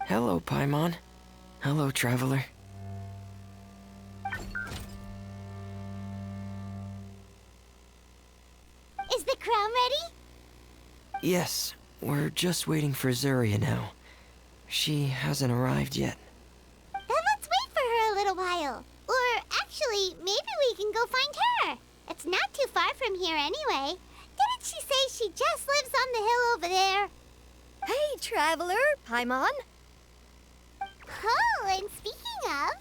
Hello, Paimon. Hello, traveler. Is the crown ready? Yes, we're just waiting for Zurina now. She hasn't arrived yet. Then let's wait for her a little while. Or actually, maybe we can go find her. It's not too far from here anyway. Didn't she say she just lives on the hill over there? Hey, traveler, Paimon. Oh, and speaking of...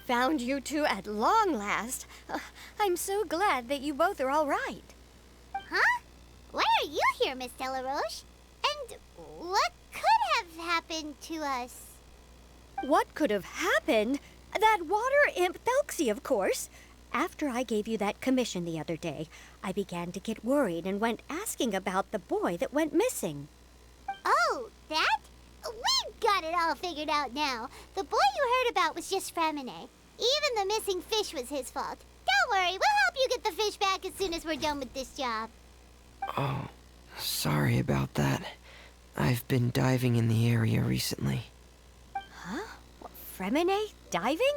Found you two at long last. I'm so glad that you both are all right. Huh? Why are you here, Miss Delaroche? And what could have happened to us? What could have happened? That water imp Thelxie, of course. After I gave you that commission the other day, I began to get worried and went asking about the boy that went missing. Oh, that? We've got it all figured out now. The boy you heard about was just Freminet. Even the missing fish was his fault. Don't worry, we'll help you get the fish back as soon as we're done with this job. Oh, sorry about that. I've been diving in the area recently. Huh? Freminet diving?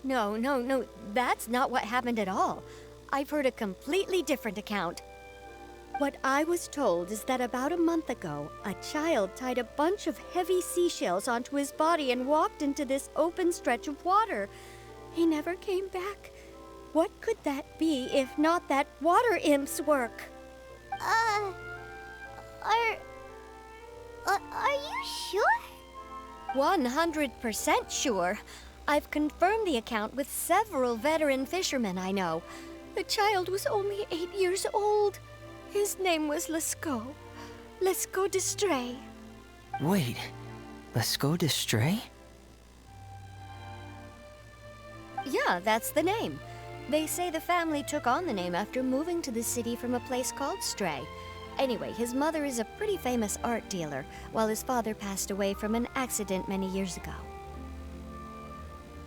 No, that's not what happened at all. I've heard a completely different account. What I was told is that about a month ago, a child tied a bunch of heavy seashells onto his body and walked into this open stretch of water. He never came back. What could that be if not that water imp's work? Are you sure? 100% sure. I've confirmed the account with several veteran fishermen I know. The child was only 8 years old. His name was Lescaut. Lescaut Destree. Wait, Lescaut Destree? Yeah, that's the name. They say the family took on the name after moving to the city from a place called Stray. Anyway, his mother is a pretty famous art dealer, while his father passed away from an accident many years ago.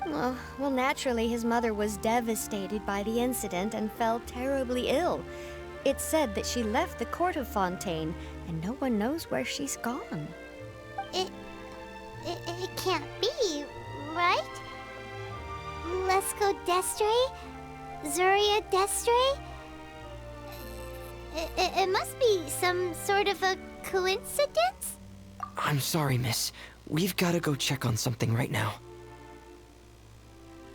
Well, naturally, his mother was devastated by the incident and fell terribly ill. It's said that she left the court of Fontaine, and no one knows where she's gone. It can't be, right? Lescaut Destree? Zurina Destree? It must be some sort of a coincidence? I'm sorry, miss. We've got to go check on something right now.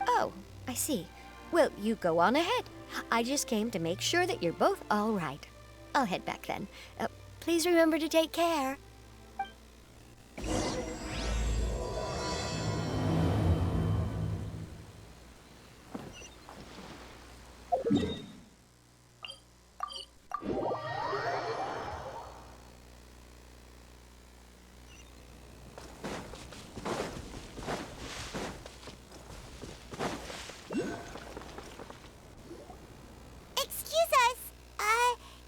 Oh, I see. Well, you go on ahead. I just came to make sure that you're both all right. I'll head back then. Please remember to take care. Excuse us.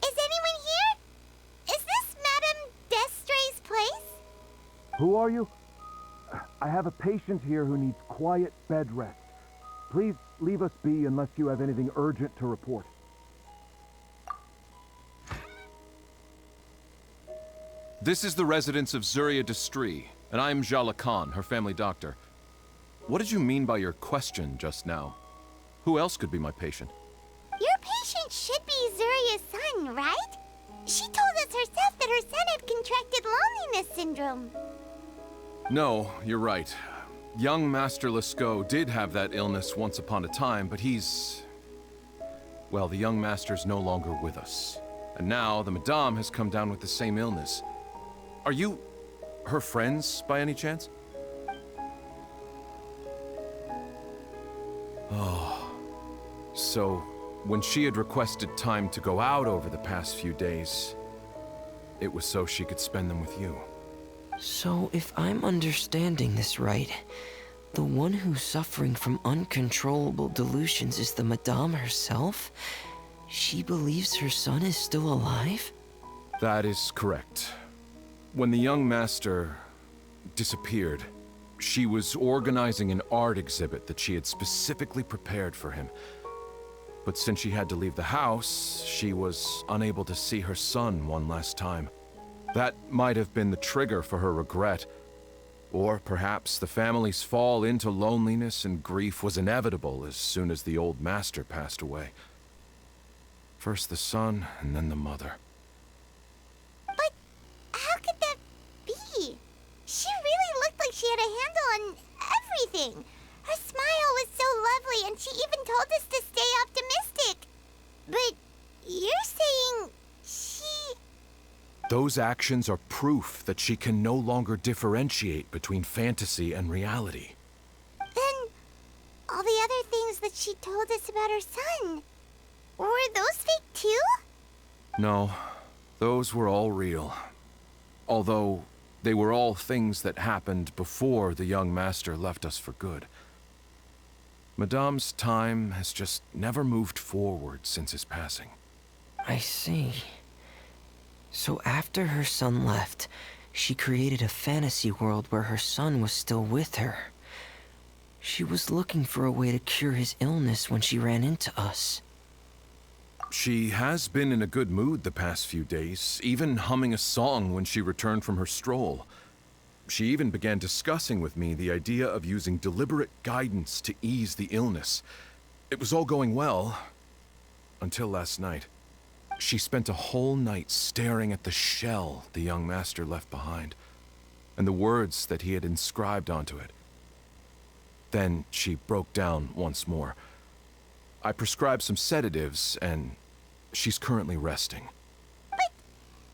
Is anyone here? Is this Madame Destree's place? Who are you? I have a patient here who needs quiet bed rest. Please leave us be unless you have anything urgent to report. This is the residence of Zurina Destree, and I'm Jala Khan, her family doctor. What did you mean by your question just now? Who else could be my patient? Your patient should be Zuria's son, right? She told us herself that her son had contracted loneliness syndrome. No, you're right. Young Master Lescaut did have that illness once upon a time, but well, the young master's no longer with us. And now the Madame has come down with the same illness. Are you her friends, by any chance? Oh. So, when she had requested time to go out over the past few days, it was so she could spend them with you. So, if I'm understanding this right, the one who's suffering from uncontrollable delusions is the Madame herself? She believes her son is still alive? That is correct. When the young master disappeared, she was organizing an art exhibit that she had specifically prepared for him. But since she had to leave the house, she was unable to see her son one last time. That might have been the trigger for her regret. Or perhaps the family's fall into loneliness and grief was inevitable as soon as the old master passed away. First the son, and then the mother. But how could that be? She really looked like she had a handle on everything. Her smile was so lovely, and she even told us to stay optimistic. But you're saying she... Those actions are proof that she can no longer differentiate between fantasy and reality. Then all the other things that she told us about her son, were those fake too? No, those were all real. Although they were all things that happened before the young master left us for good. Madame's time has just never moved forward since his passing. I see. So after her son left, she created a fantasy world where her son was still with her. She was looking for a way to cure his illness when she ran into us. She has been in a good mood the past few days, even humming a song when she returned from her stroll. She even began discussing with me the idea of using deliberate guidance to ease the illness. It was all going well, until last night. She spent a whole night staring at the shell the young master left behind, and the words that he had inscribed onto it. Then she broke down once more. I prescribed some sedatives, and she's currently resting. But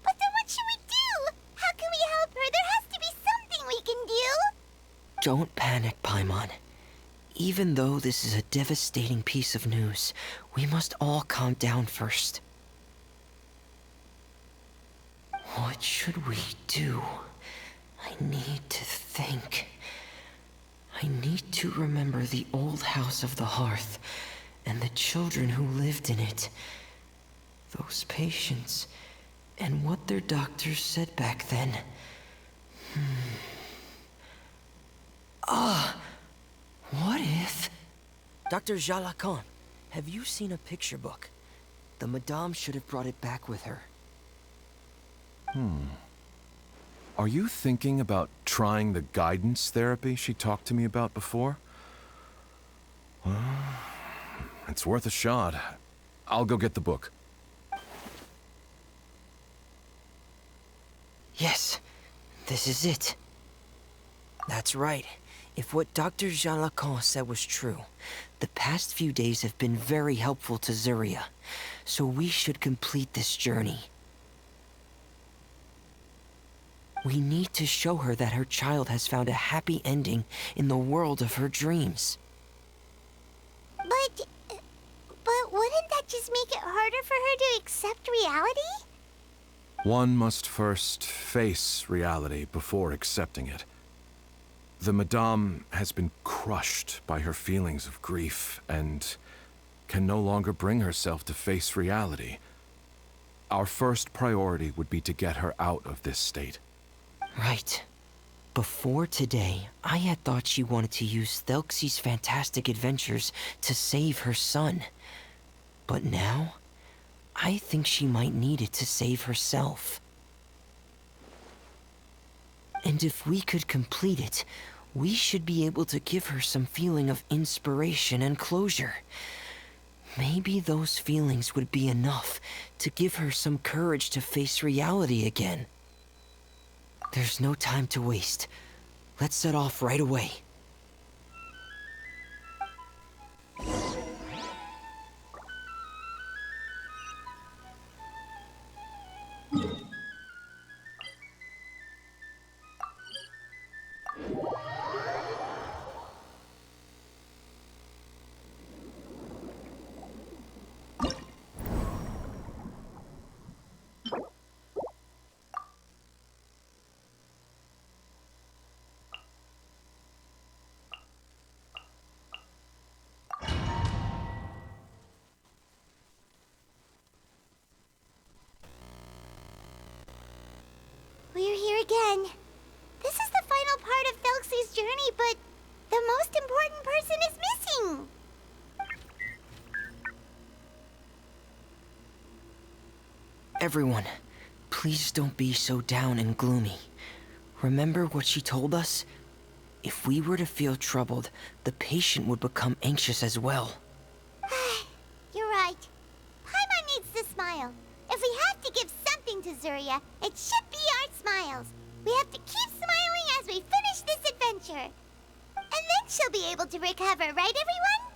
then what should we do? How can we help her? There has to be something we can do. Don't panic, Paimon. Even though this is a devastating piece of news, we must all calm down first. What should we do? I need to think. I need to remember the old house of the hearth and the children who lived in it. Those patients and what their doctors said back then. What if... Dr. Jalacan, have you seen a picture book? The Madame should have brought it back with her. Are you thinking about trying the guidance therapy she talked to me about before? Well, it's worth a shot. I'll go get the book. Yes, this is it. That's right. If what Dr. Jalacan said was true, the past few days have been very helpful to Zuria, so we should complete this journey. We need to show her that her child has found a happy ending in the world of her dreams. But wouldn't that just make it harder for her to accept reality? One must first face reality before accepting it. The Madame has been crushed by her feelings of grief and can no longer bring herself to face reality. Our first priority would be to get her out of this state. Right. Before today, I had thought she wanted to use Thelxie's fantastic adventures to save her son. But now, I think she might need it to save herself. And if we could complete it, we should be able to give her some feeling of inspiration and closure. Maybe those feelings would be enough to give her some courage to face reality again. There's no time to waste. Let's set off right away. We're here again. This is the final part of Thelxie's journey, but the most important person is missing. Everyone, please don't be so down and gloomy. Remember what she told us? If we were to feel troubled, the patient would become anxious as well. You're right. Paimon needs to smile. If we have to give something to Zuria, it should be our smiles. We have to keep smiling as we finish this adventure. And then she'll be able to recover, right, everyone?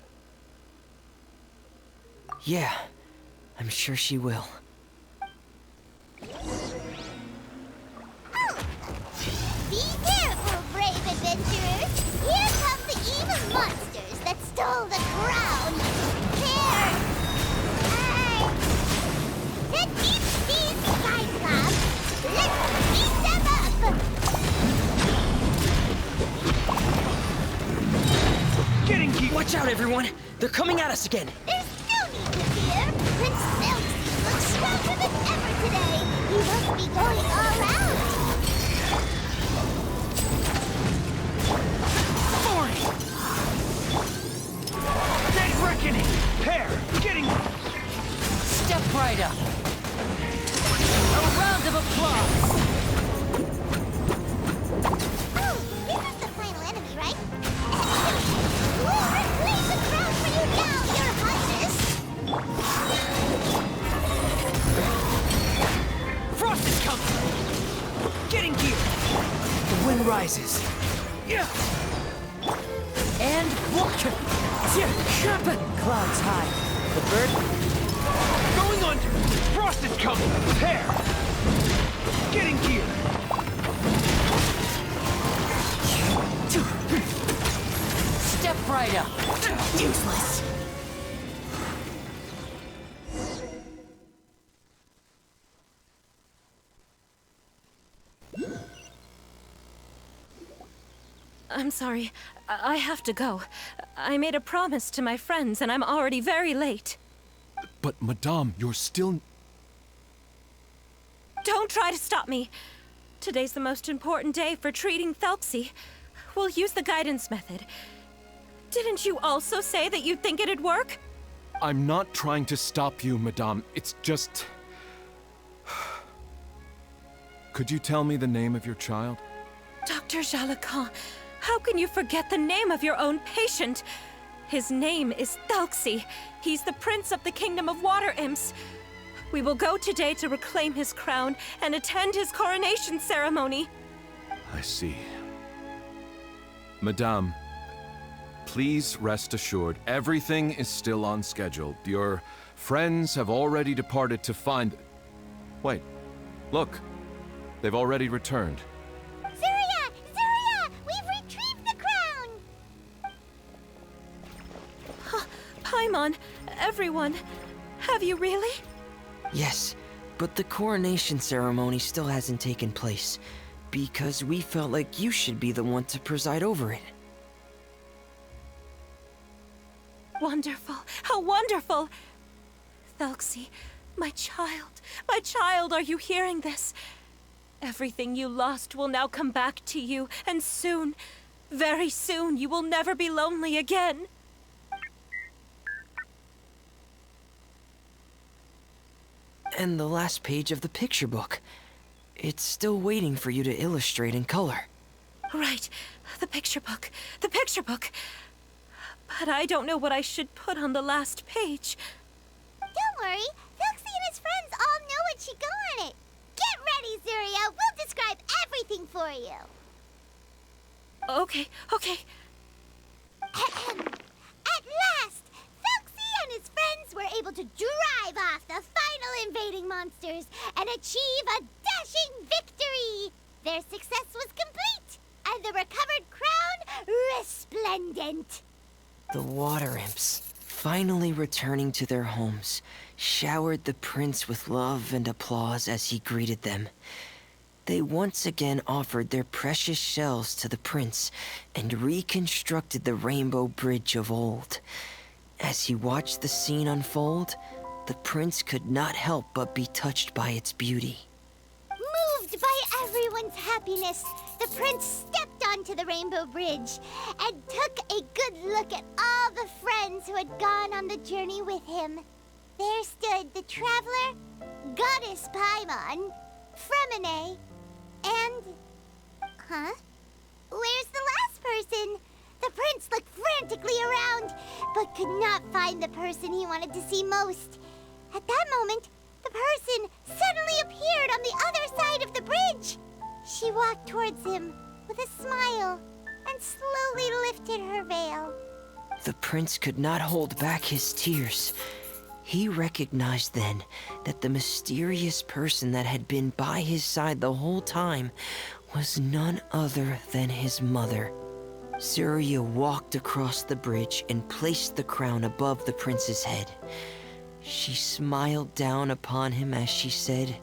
Yeah, I'm sure she will. Oh! Be careful, brave adventurers! Here come the evil monsters that stole the crown! Here! The deep sea Cyclops! Let's beat them up! Getting geek! Watch out, everyone! They're coming at us again! There's no need to fear! Prince Thelxie looks stronger than ever today! He must be going all out! Dead reckoning! Pair! Getting... Step right up! A round of applause! Oh, this is the final enemy, right? We'll replace the crown for you now, Your Highness! Frost is coming! Getting gear! The wind rises. Yeah! And water! Clouds high. The bird... Going under! Frost is coming! Pair! Getting gear! Step right up. Useless. I'm sorry. I have to go. I made a promise to my friends, and I'm already very late. But, Madame, you're still... Don't try to stop me. Today's the most important day for treating Thelxie. We'll use the guidance method. Didn't you also say that you'd think it'd work? I'm not trying to stop you, Madame. It's just... Could you tell me the name of your child? Dr. Jalacan, how can you forget the name of your own patient? His name is Thelxie. He's the prince of the kingdom of water imps. We will go today to reclaim his crown and attend his coronation ceremony. I see. Madame, please rest assured, everything is still on schedule. Your friends have already departed to find... Wait, look. They've already returned. Zuria! Zuria! We've retrieved the crown! Paimon, everyone, have you really? Yes, but the coronation ceremony still hasn't taken place, because we felt like you should be the one to preside over it. Wonderful, how wonderful! Thelxie, my child, are you hearing this? Everything you lost will now come back to you, and soon, very soon, you will never be lonely again. And the last page of the picture book. It's still waiting for you to illustrate in color. Right, the picture book. But I don't know what I should put on the last page. Don't worry, Thelxie and his friends all know what should go on it. Get ready, Zuria. We'll describe everything for you. Okay. At last, Thelxie and his friends were able to drive off the final invading monsters and achieve a dashing victory. Their success was complete, and the recovered crown resplendent. The water imps, finally returning to their homes, showered the prince with love and applause as he greeted them. They once again offered their precious shells to the prince and reconstructed the rainbow bridge of old. As he watched the scene unfold, the prince could not help but be touched by its beauty. Moved by everyone's happiness, the prince stepped onto the rainbow bridge and took a good look at all the friends who had gone on the journey with him. There stood the traveler, Goddess Paimon, Freminet, and... Huh? Where's the last person. The prince looked frantically around, but could not find the person he wanted to see most. At that moment, the person suddenly appeared on the other side of the bridge. She walked towards him with a smile and slowly lifted her veil. The prince could not hold back his tears. He recognized then that the mysterious person that had been by his side the whole time was none other than his mother. Zurina walked across the bridge and placed the crown above the prince's head. She smiled down upon him as she said,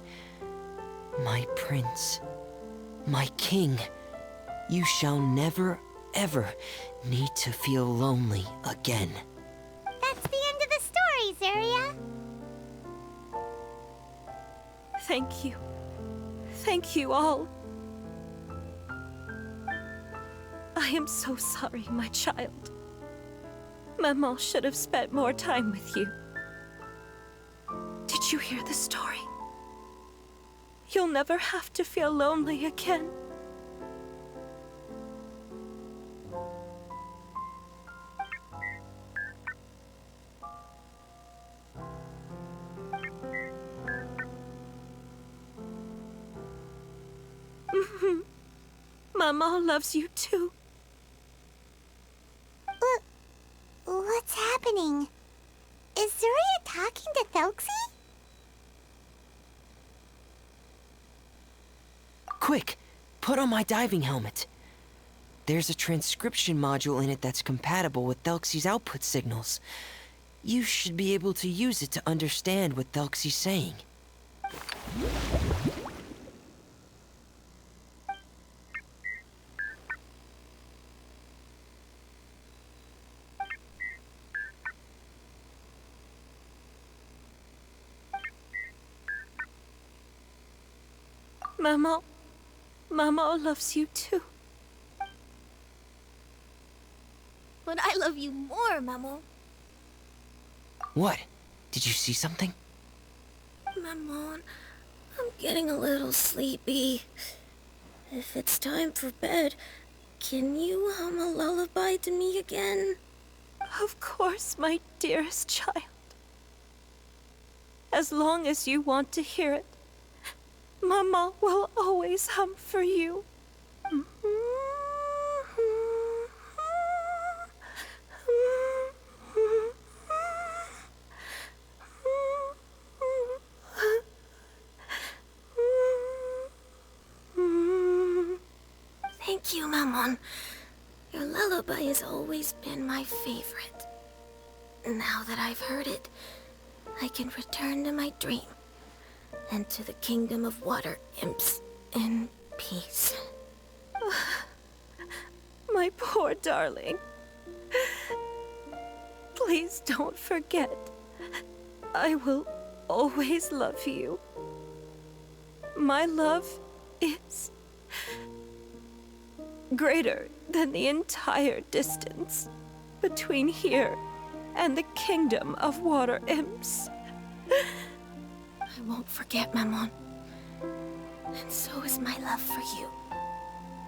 "My prince, my king, you shall never, ever need to feel lonely again." That's the end of the story, Zurina. Thank you. Thank you all. I am so sorry, my child. Maman should have spent more time with you. Did you hear the story? You'll never have to feel lonely again. Maman loves you too. What's happening? Is Zurina talking to Thelxie? Quick, put on my diving helmet. There's a transcription module in it that's compatible with Thelxie's output signals. You should be able to use it to understand what Thelxie's saying. Mama loves you too. But I love you more, Maman. What? Did you see something? Maman, I'm getting a little sleepy. If it's time for bed, can you hum a lullaby to me again? Of course, my dearest child. As long as you want to hear it, Mama will always hum for you. Thank you, Maman. Your lullaby has always been my favorite. Now that I've heard it, I can return to my dream and to the kingdom of water imps in peace. My poor darling. Please don't forget. I will always love you. My love is greater than the entire distance between here and the kingdom of water imps. I won't forget, Maman. And so is my love for you.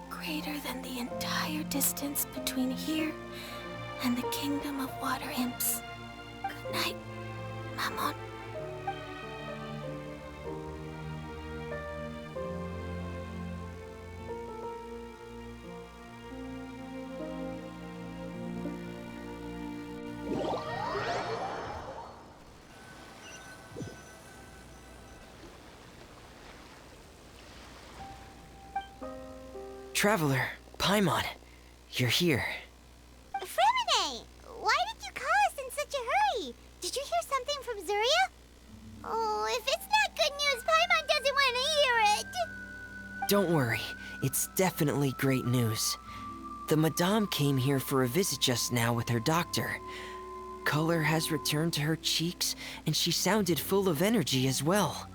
Greater than the entire distance between here and the kingdom of water imps. Good night, Maman. Traveler, Paimon, you're here. Freminet, why did you call us in such a hurry? Did you hear something from Zurina? Oh, if it's not good news, Paimon doesn't want to hear it. Don't worry, it's definitely great news. The Madame came here for a visit just now with her doctor. Color has returned to her cheeks, and she sounded full of energy as well.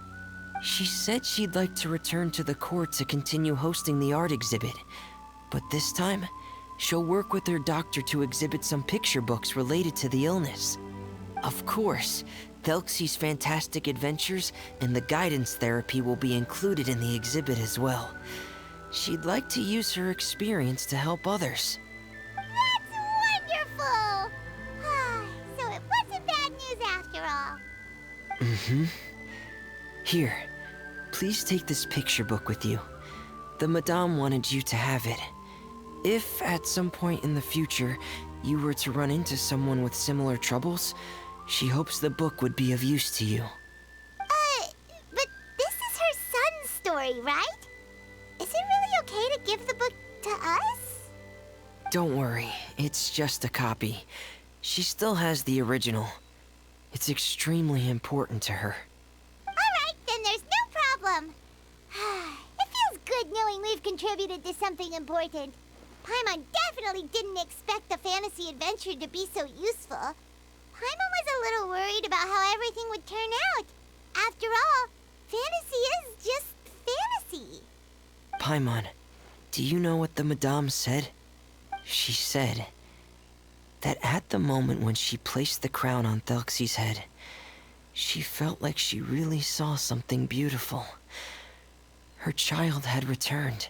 She said she'd like to return to the court to continue hosting the art exhibit. But this time, she'll work with her doctor to exhibit some picture books related to the illness. Of course, Thelxie's fantastic adventures and the guidance therapy will be included in the exhibit as well. She'd like to use her experience to help others. Here, please take this picture book with you. The Madame wanted you to have it. If, at some point in the future, you were to run into someone with similar troubles, she hopes the book would be of use to you. But this is her son's story, right? Is it really okay to give the book to us? Don't worry, it's just a copy. She still has the original. It's extremely important to her. Alright, then there's no problem. It feels good knowing we've contributed to something important. Paimon definitely didn't expect the fantasy adventure to be so useful. Paimon was a little worried about how everything would turn out. After all, fantasy is just fantasy. Paimon, do you know what the Madame said? She said that at the moment when she placed the crown on Thelxie's head, she felt like she really saw something beautiful. Her child had returned,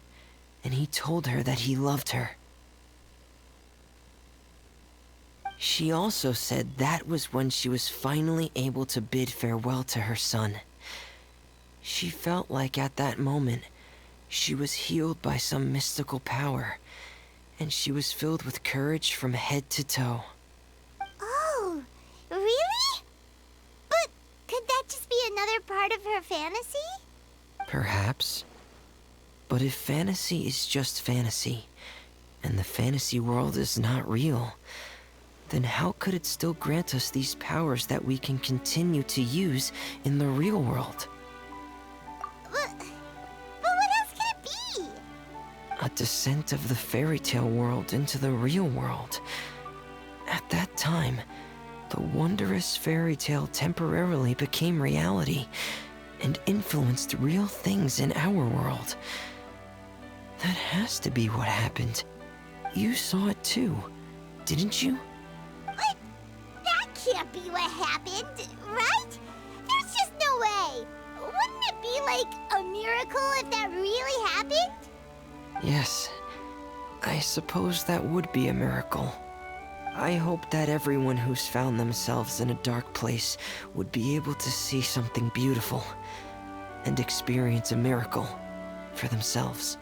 and he told her that he loved her. She also said that was when she was finally able to bid farewell to her son. She felt like at that moment, she was healed by some mystical power, and she was filled with courage from head to toe. Oh, really? But could that just be another part of her fantasy? Perhaps. But if fantasy is just fantasy, and the fantasy world is not real, then how could it still grant us these powers that we can continue to use in the real world? But what else could it be? A descent of the fairy tale world into the real world. At that time, the wondrous fairy tale temporarily became reality and influenced real things in our world. That has to be what happened. You saw it too, didn't you? But that can't be what happened, right? There's just no way. Wouldn't it be like a miracle if that really happened? Yes, I suppose that would be a miracle. I hope that everyone who's found themselves in a dark place would be able to see something beautiful and experience a miracle for themselves.